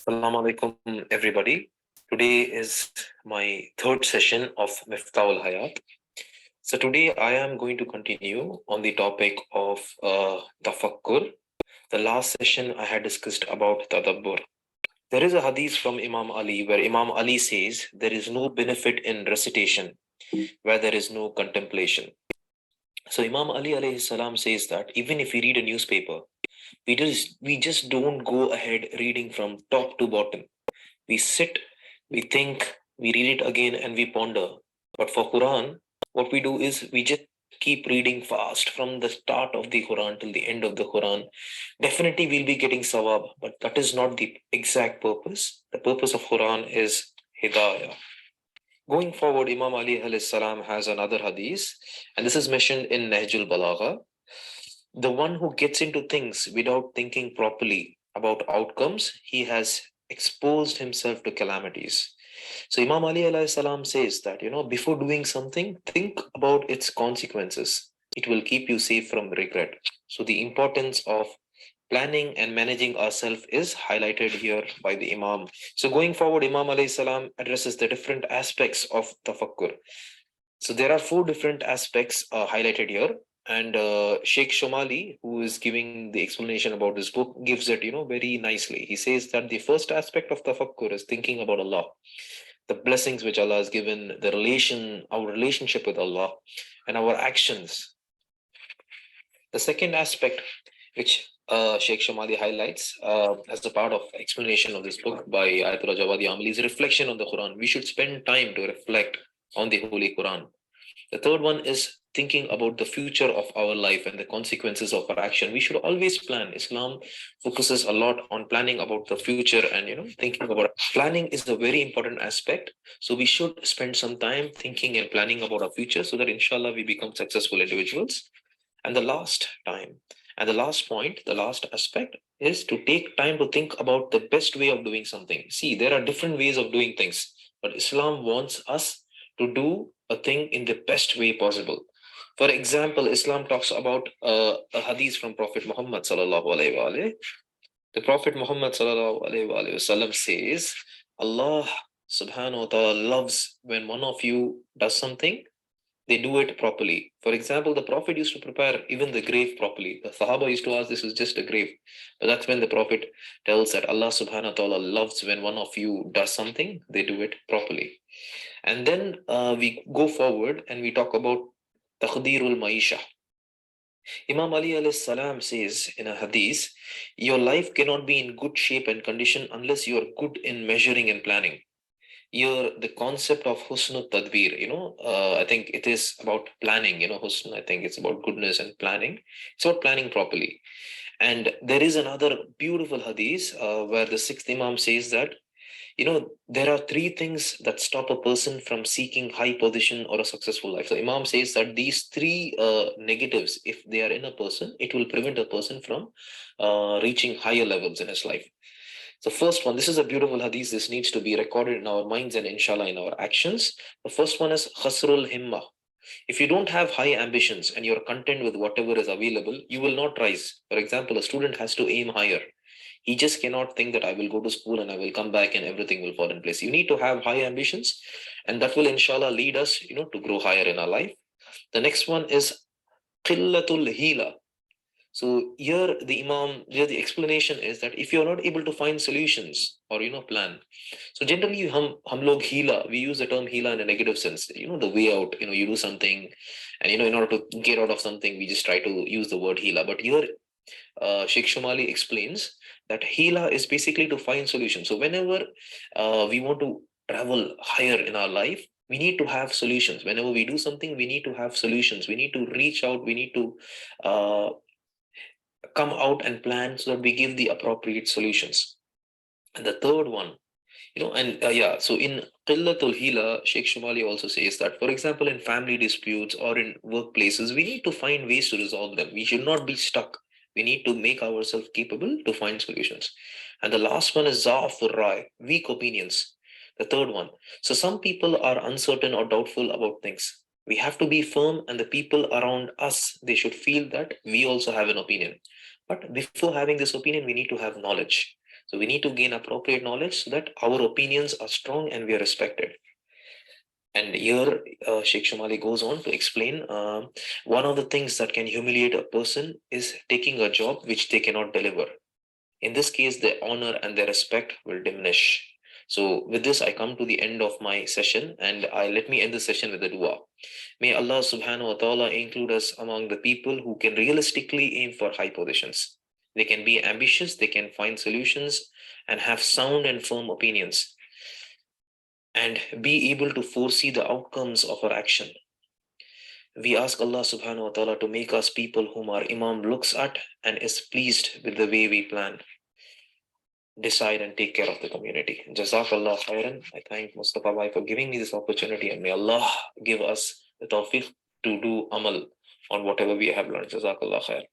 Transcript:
Assalamu alaikum, everybody. Today is my third session of Miftahul Hayat. So today I am going to continue on the topic of tafakkur. The last session I had discussed about tadabbur. There is a hadith from Imam Ali where Imam Ali says there is no benefit in recitation where there is no contemplation. So Imam Ali alayhi salam says that even if we read a newspaper, we just don't go ahead reading from top to bottom. We sit, we think, we read it again, and we ponder. But for Quran, what we do is we just keep reading fast from the start of the Quran till the end of the Quran. Definitely, we'll be getting sawab, but that is not the exact purpose. The purpose of Quran is hidayah. Going forward, Imam Ali alayhi salam has another hadith, and this is mentioned in Nahjul Balagha. The one who gets into things without thinking properly about outcomes, he has exposed himself to calamities. So Imam Ali alayhi salam says that, before doing something, think about its consequences. It will keep you safe from regret. So the importance of planning and managing ourselves is highlighted here by the Imam. So going forward, Imam alayhi salam addresses the different aspects of tafakkur. So there are four different aspects highlighted here, and Sheikh Shomali, who is giving the explanation about this book, gives it, very nicely. He says that the first aspect of tafakkur is thinking about Allah, the blessings which Allah has given, our relationship with Allah, and our actions. The second aspect, which Sheikh Shomali highlights as a part of explanation of this book by Ayatollah Jawadi Amali, is reflection on the Quran. We should spend time to reflect on the Holy Quran. The third one is thinking about the future of our life and the consequences of our action. We should always plan. Islam focuses a lot on planning about the future and thinking about planning is a very important aspect. So we should spend some time thinking and planning about our future so that inshallah we become successful individuals. And the last point, the last aspect is to take time to think about the best way of doing something. See, there are different ways of doing things, but Islam wants us to do a thing in the best way possible. For example, Islam talks about a hadith from Prophet Muhammad sallallahu alaihi wasallam. The Prophet Muhammad sallallahu alaihi wasallam says, Allah subhanahu wa ta'ala loves when one of you does something, they do it properly. For example, the Prophet used to prepare even the grave properly. The Sahaba used to ask, this is just a grave. But that's when the Prophet tells that Allah subhanahu wa ta'ala loves when one of you does something, they do it properly. And then we go forward and we talk about taqdeerul maisha. Imam Ali alayhi salam says in a hadith, your life cannot be in good shape and condition unless you are good in measuring and planning. Here the concept of husn tadbir, I think it is about planning. Husn, I think it's about goodness and planning. It's about planning properly. And there is another beautiful hadith where the sixth imam says that there are three things that stop a person from seeking high position or a successful life. So imam says that these three negatives, if they are in a person, it will prevent a person from reaching higher levels in his life. So first one, this is a beautiful hadith. This needs to be recorded in our minds and inshallah in our actions. The first one is khasrul himma. If you don't have high ambitions and you're content with whatever is available, you will not rise. For example, a student has to aim higher. He just cannot think that I will go to school and I will come back and everything will fall in place. You need to have high ambitions, and that will inshallah lead us, to grow higher in our life. The next one is qillatul hila. So here the explanation is that if you're not able to find solutions or plan. So generally hum log hila, we use the term hila in a negative sense. The way out, you do something, and in order to get out of something, we just try to use the word hila. But here Sheikh Shumali explains that hila is basically to find solutions. So whenever we want to travel higher in our life, we need to have solutions. Whenever we do something, we need to have solutions. We need to reach out. We need to come out and plan so that we give the appropriate solutions. And the third one, so in Qillatul Hila, Sheikh Shumali also says that, for example, in family disputes or in workplaces, we need to find ways to resolve them. We should not be stuck. We need to make ourselves capable to find solutions. And the last one is Za'afur Rai, weak opinions. The third one. So some people are uncertain or doubtful about things. We have to be firm, and the people around us, they should feel that we also have an opinion. But before having this opinion, we need to have knowledge. So we need to gain appropriate knowledge so that our opinions are strong and we are respected. And here, Sheikh Shumali goes on to explain one of the things that can humiliate a person is taking a job which they cannot deliver. In this case, their honor and their respect will diminish. So, with this, I come to the end of my session, and let me end the session with a dua. May Allah subhanahu wa ta'ala include us among the people who can realistically aim for high positions. They can be ambitious, they can find solutions, and have sound and firm opinions, and be able to foresee the outcomes of our action. We ask Allah subhanahu wa ta'ala to make us people whom our Imam looks at and is pleased with the way we plan, decide, and take care of the community. Jazakallah khairan. I thank Mustafa Bhai for giving me this opportunity, and may Allah give us the tawfiq to do amal on whatever we have learned. Jazakallah khair.